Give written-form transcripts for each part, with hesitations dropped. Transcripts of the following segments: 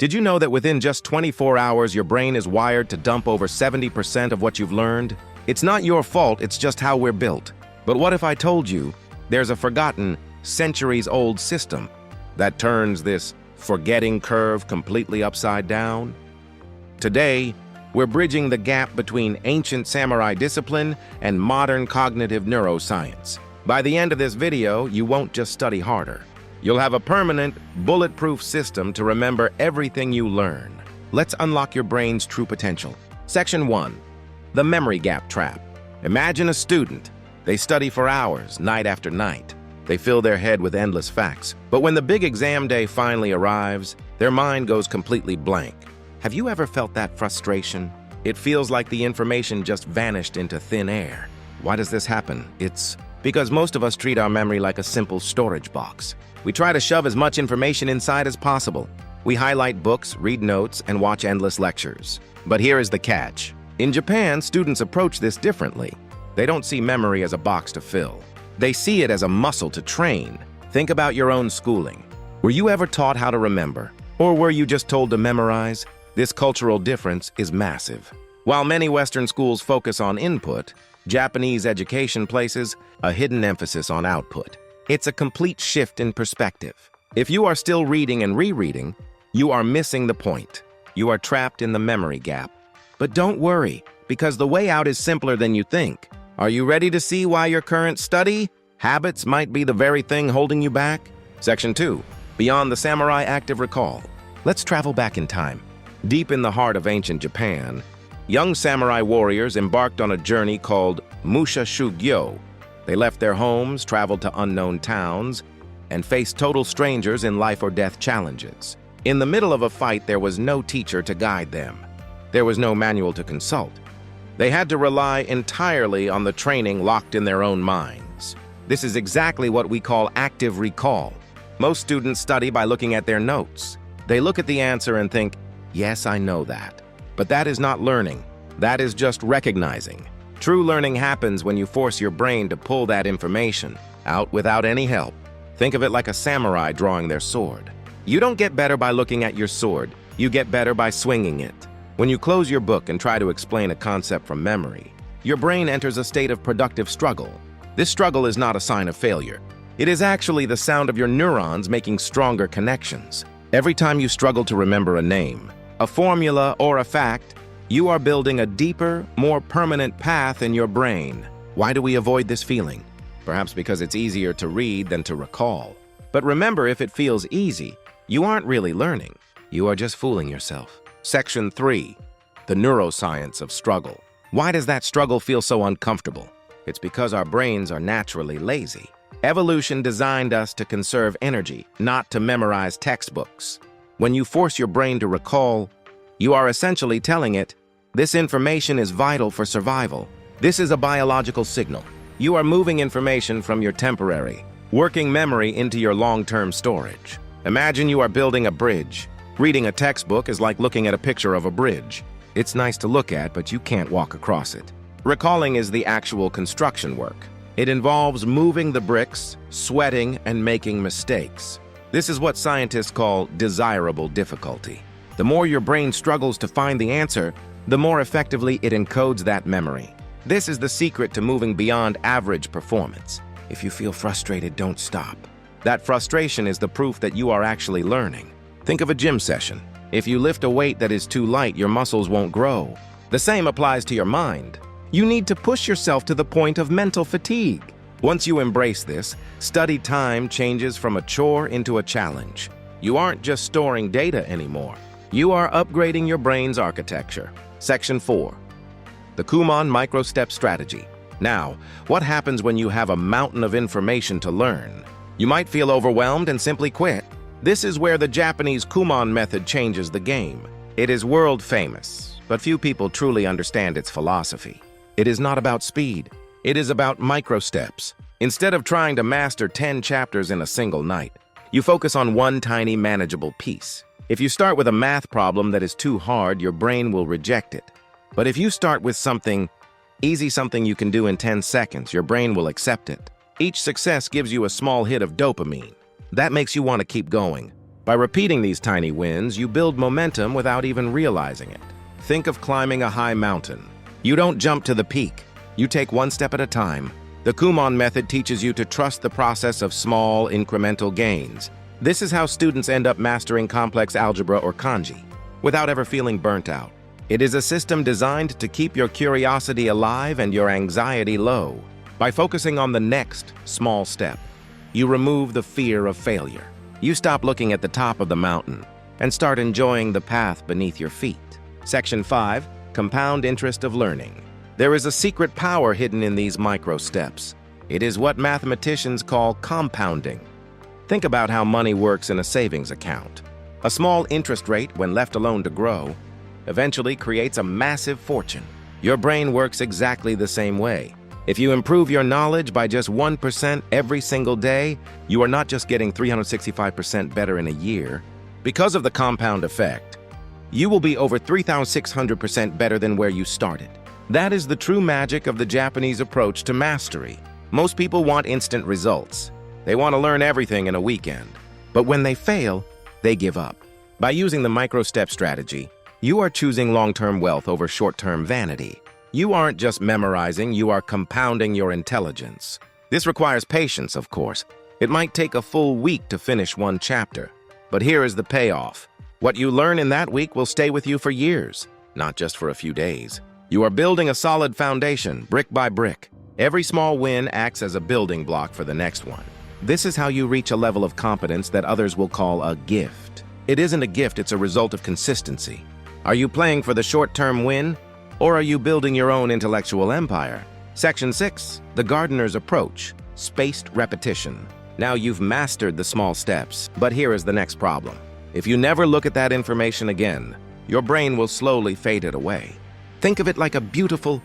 Did you know that within just 24 hours, your brain is wired to dump over 70% of what you've learned? It's not your fault, it's just how we're built. But what if I told you there's a forgotten, centuries-old system that turns this forgetting curve completely upside down? Today, we're bridging the gap between ancient samurai discipline and modern cognitive neuroscience. By the end of this video, you won't just study harder. You'll have a permanent, bulletproof system to remember everything you learn. Let's unlock your brain's true potential. Section 1. The memory gap trap. Imagine a student. They study for hours, night after night. They fill their head with endless facts. But when the big exam day finally arrives, their mind goes completely blank. Have you ever felt that frustration? It feels like the information just vanished into thin air. Why does this happen? It's because most of us treat our memory like a simple storage box. We try to shove as much information inside as possible. We highlight books, read notes, and watch endless lectures. But here is the catch. In Japan, students approach this differently. They don't see memory as a box to fill. They see it as a muscle to train. Think about your own schooling. Were you ever taught how to remember? Or were you just told to memorize? This cultural difference is massive. While many Western schools focus on input, Japanese education places a hidden emphasis on output. It's a complete shift in perspective. If you are still reading and rereading, you are missing the point. You are trapped in the memory gap. But don't worry, because the way out is simpler than you think. Are you ready to see why your current study habits might be the very thing holding you back? Section 2. Beyond the samurai active recall. Let's travel back in time. Deep in the heart of ancient Japan, young samurai warriors embarked on a journey called Musha Shugyo. They left their homes, traveled to unknown towns, and faced total strangers in life-or-death challenges. In the middle of a fight, there was no teacher to guide them. There was no manual to consult. They had to rely entirely on the training locked in their own minds. This is exactly what we call active recall. Most students study by looking at their notes. They look at the answer and think, yes, I know that. But that is not learning. That is just recognizing. True learning happens when you force your brain to pull that information out without any help. Think of it like a samurai drawing their sword. You don't get better by looking at your sword. You get better by swinging it. When you close your book and try to explain a concept from memory, your brain enters a state of productive struggle. This struggle is not a sign of failure. It is actually the sound of your neurons making stronger connections. Every time you struggle to remember a name, a formula, or a fact, you are building a deeper, more permanent path in your brain. Why do we avoid this feeling? Perhaps because it's easier to read than to recall. But remember, if it feels easy, you aren't really learning. You are just fooling yourself. Section 3. The neuroscience of struggle. Why does that struggle feel so uncomfortable? It's because our brains are naturally lazy. Evolution designed us to conserve energy, not to memorize textbooks. When you force your brain to recall, you are essentially telling it, this information is vital for survival. This is a biological signal. You are moving information from your temporary, working memory into your long-term storage. Imagine you are building a bridge. Reading a textbook is like looking at a picture of a bridge. It's nice to look at, but you can't walk across it. Recalling is the actual construction work. It involves moving the bricks, sweating, and making mistakes. This is what scientists call desirable difficulty. The more your brain struggles to find the answer, the more effectively it encodes that memory. This is the secret to moving beyond average performance. If you feel frustrated, don't stop. That frustration is the proof that you are actually learning. Think of a gym session. If you lift a weight that is too light, your muscles won't grow. The same applies to your mind. You need to push yourself to the point of mental fatigue. Once you embrace this, study time changes from a chore into a challenge. You aren't just storing data anymore. You are upgrading your brain's architecture. Section 4. The Kumon micro-step strategy. Now, what happens when you have a mountain of information to learn? You might feel overwhelmed and simply quit. This is where the Japanese Kumon method changes the game. It is world famous, but few people truly understand its philosophy. It is not about speed. It is about micro-steps. Instead of trying to master 10 chapters in a single night, you focus on one tiny manageable piece. If you start with a math problem that is too hard, your brain will reject it. But if you start with something easy, something you can do in 10 seconds, your brain will accept it. Each success gives you a small hit of dopamine. That makes you want to keep going. By By repeating these tiny wins, you build momentum without even realizing it. Think of climbing a high mountain. You don't jump to the peak. You take one step at a time. The Kumon method teaches you to trust the process of small, incremental gains. This is how students end up mastering complex algebra or kanji, without ever feeling burnt out. It is a system designed to keep your curiosity alive and your anxiety low. By focusing on the next small step, you remove the fear of failure. You stop looking at the top of the mountain and start enjoying the path beneath your feet. Section 5, Compound Interest of Learning. There is a secret power hidden in these micro steps. It is what mathematicians call compounding. Think about how money works in a savings account. A small interest rate, when left alone to grow, eventually creates a massive fortune. Your brain works exactly the same way. If you improve your knowledge by just 1% every single day, you are not just getting 365% better in a year. Because of the compound effect, you will be over 3,600% better than where you started. That is the true magic of the Japanese approach to mastery. Most people want instant results. They want to learn everything in a weekend. But when they fail, they give up. By using the micro-step strategy, you are choosing long-term wealth over short-term vanity. You aren't just memorizing, you are compounding your intelligence. This requires patience, of course. It might take a full week to finish one chapter. But here is the payoff. What you learn in that week will stay with you for years, not just for a few days. You are building a solid foundation, brick by brick. Every small win acts as a building block for the next one. This is how you reach a level of competence that others will call a gift. It isn't a gift, it's a result of consistency. Are you playing for the short-term win, or are you building your own intellectual empire? Section 6, The Gardener's Approach, Spaced Repetition. Now you've mastered the small steps, but here is the next problem. If you never look at that information again, your brain will slowly fade it away. Think of it like a beautiful,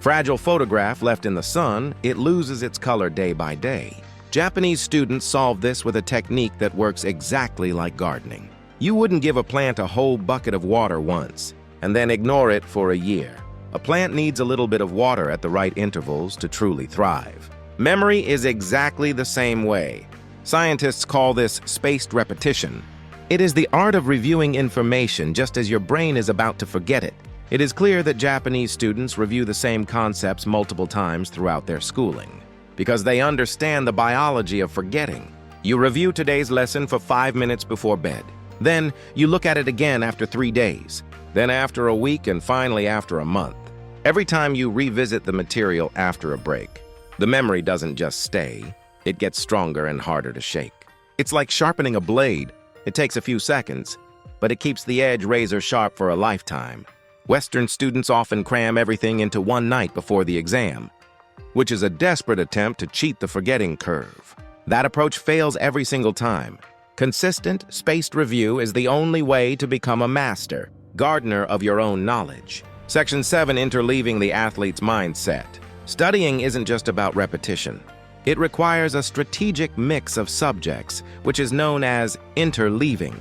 fragile photograph left in the sun. It loses its color day by day. Japanese students solve this with a technique that works exactly like gardening. You wouldn't give a plant a whole bucket of water once, and then ignore it for a year. A plant needs a little bit of water at the right intervals to truly thrive. Memory is exactly the same way. Scientists call this spaced repetition. It is the art of reviewing information just as your brain is about to forget it. It is clear that Japanese students review the same concepts multiple times throughout their schooling, because they understand the biology of forgetting. You review today's lesson for 5 minutes before bed. Then you look at it again after 3 days, then after a week, and finally after a month. Every time you revisit the material after a break, the memory doesn't just stay, it gets stronger and harder to shake. It's like sharpening a blade. It takes a few seconds, but it keeps the edge razor sharp for a lifetime. Western students often cram everything into one night before the exam, which is a desperate attempt to cheat the forgetting curve. That approach fails every single time. Consistent, spaced review is the only way to become a master, gardener of your own knowledge. Section 7, Interleaving the Athlete's Mindset. Studying isn't just about repetition. It requires a strategic mix of subjects, which is known as interleaving.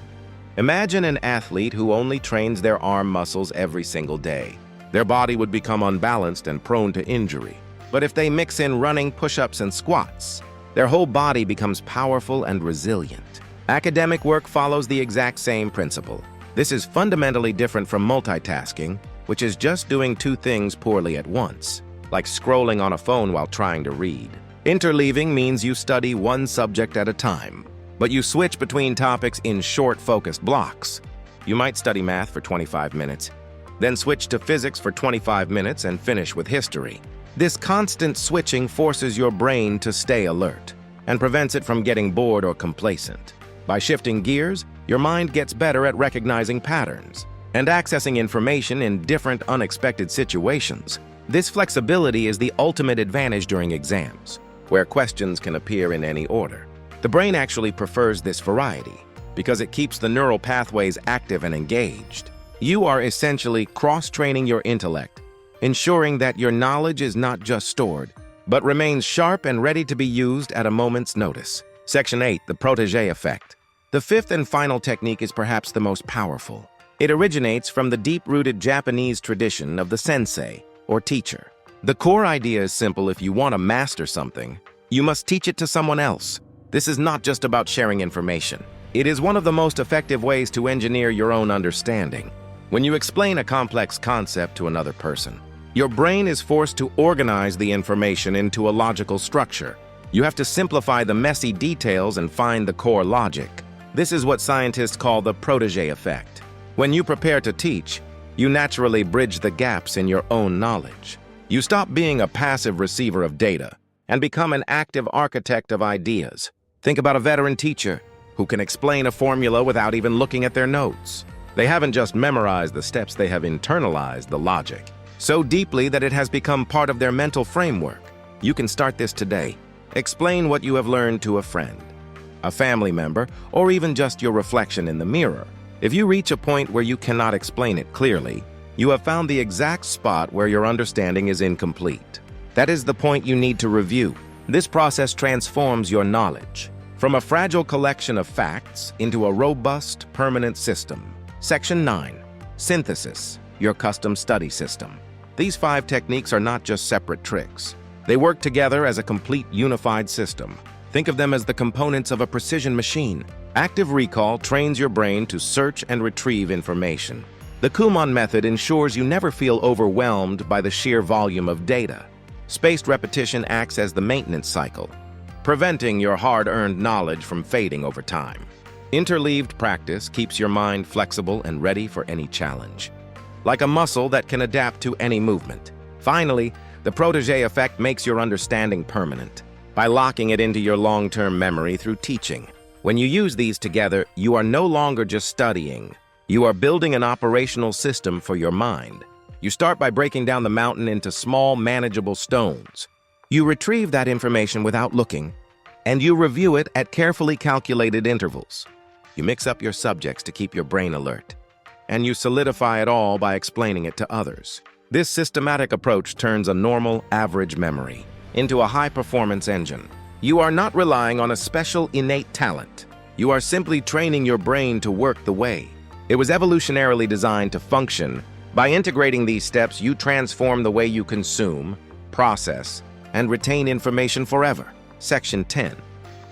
Imagine an athlete who only trains their arm muscles every single day. Their body would become unbalanced and prone to injury. But if they mix in running, push-ups, and squats, their whole body becomes powerful and resilient. Academic work follows the exact same principle. This is fundamentally different from multitasking, which is just doing 2 things poorly at once, like scrolling on a phone while trying to read. Interleaving means you study one subject at a time, but you switch between topics in short, focused blocks. You might study math for 25 minutes, then switch to physics for 25 minutes and finish with history. This constant switching forces your brain to stay alert and prevents it from getting bored or complacent. By shifting gears, your mind gets better at recognizing patterns and accessing information in different, unexpected situations. This flexibility is the ultimate advantage during exams, where questions can appear in any order. The brain actually prefers this variety because it keeps the neural pathways active and engaged. You are essentially cross-training your intellect, ensuring that your knowledge is not just stored, but remains sharp and ready to be used at a moment's notice. Section 8, The Protégé Effect. The 5th and final technique is perhaps the most powerful. It originates from the deep-rooted Japanese tradition of the sensei, or teacher. The core idea is simple: if you want to master something, you must teach it to someone else. This is not just about sharing information. It is one of the most effective ways to engineer your own understanding. When you explain a complex concept to another person, your brain is forced to organize the information into a logical structure. You have to simplify the messy details and find the core logic. This is what scientists call the protégé effect. When you prepare to teach, you naturally bridge the gaps in your own knowledge. You stop being a passive receiver of data and become an active architect of ideas. Think about a veteran teacher who can explain a formula without even looking at their notes. They haven't just memorized the steps, they have internalized the logic so deeply that it has become part of their mental framework. You can start this today. Explain what you have learned to a friend, a family member, or even just your reflection in the mirror. If you reach a point where you cannot explain it clearly, you have found the exact spot where your understanding is incomplete. That is the point you need to review. This process transforms your knowledge from a fragile collection of facts into a robust, permanent system. Section 9. Synthesis, your custom study system. These 5 techniques are not just separate tricks. They work together as a complete unified system. Think of them as the components of a precision machine. Active recall trains your brain to search and retrieve information. The Kumon method ensures you never feel overwhelmed by the sheer volume of data. Spaced repetition acts as the maintenance cycle, preventing your hard-earned knowledge from fading over time. Interleaved practice keeps your mind flexible and ready for any challenge, like a muscle that can adapt to any movement. Finally, the protégé effect makes your understanding permanent by locking it into your long-term memory through teaching. When you use these together, you are no longer just studying. You are building an operational system for your mind. You start by breaking down the mountain into small, manageable stones. You retrieve that information without looking, and you review it at carefully calculated intervals. You mix up your subjects to keep your brain alert, and you solidify it all by explaining it to others. This systematic approach turns a normal, average memory into a high-performance engine. You are not relying on a special innate talent. You are simply training your brain to work the way it was evolutionarily designed to function. By integrating these steps, you transform the way you consume, process, and retain information forever. Section 10.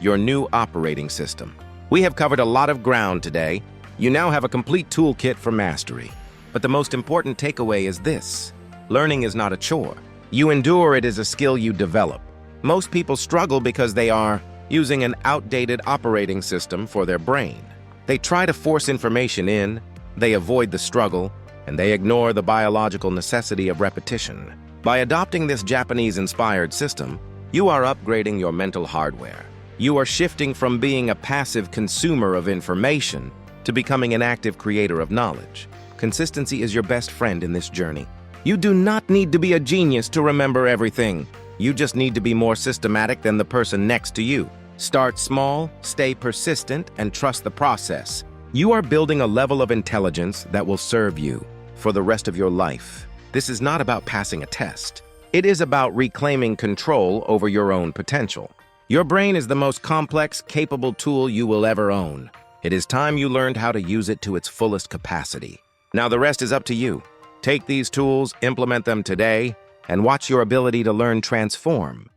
Your new operating system. We have covered a lot of ground today. You now have a complete toolkit for mastery. But the most important takeaway is this: learning is not a chore. You endure it as a skill you develop. Most people struggle because they are using an outdated operating system for their brain. They try to force information in, they avoid the struggle, and they ignore the biological necessity of repetition. By adopting this Japanese-inspired system, you are upgrading your mental hardware. You are shifting from being a passive consumer of information to becoming an active creator of knowledge. Consistency is your best friend in this journey. You do not need to be a genius to remember everything. You just need to be more systematic than the person next to you. Start small, stay persistent, and trust the process. You are building a level of intelligence that will serve you for the rest of your life. This is not about passing a test. It is about reclaiming control over your own potential. Your brain is the most complex, capable tool you will ever own. It is time you learned how to use it to its fullest capacity. Now the rest is up to you. Take these tools, implement them today, and watch your ability to learn transform.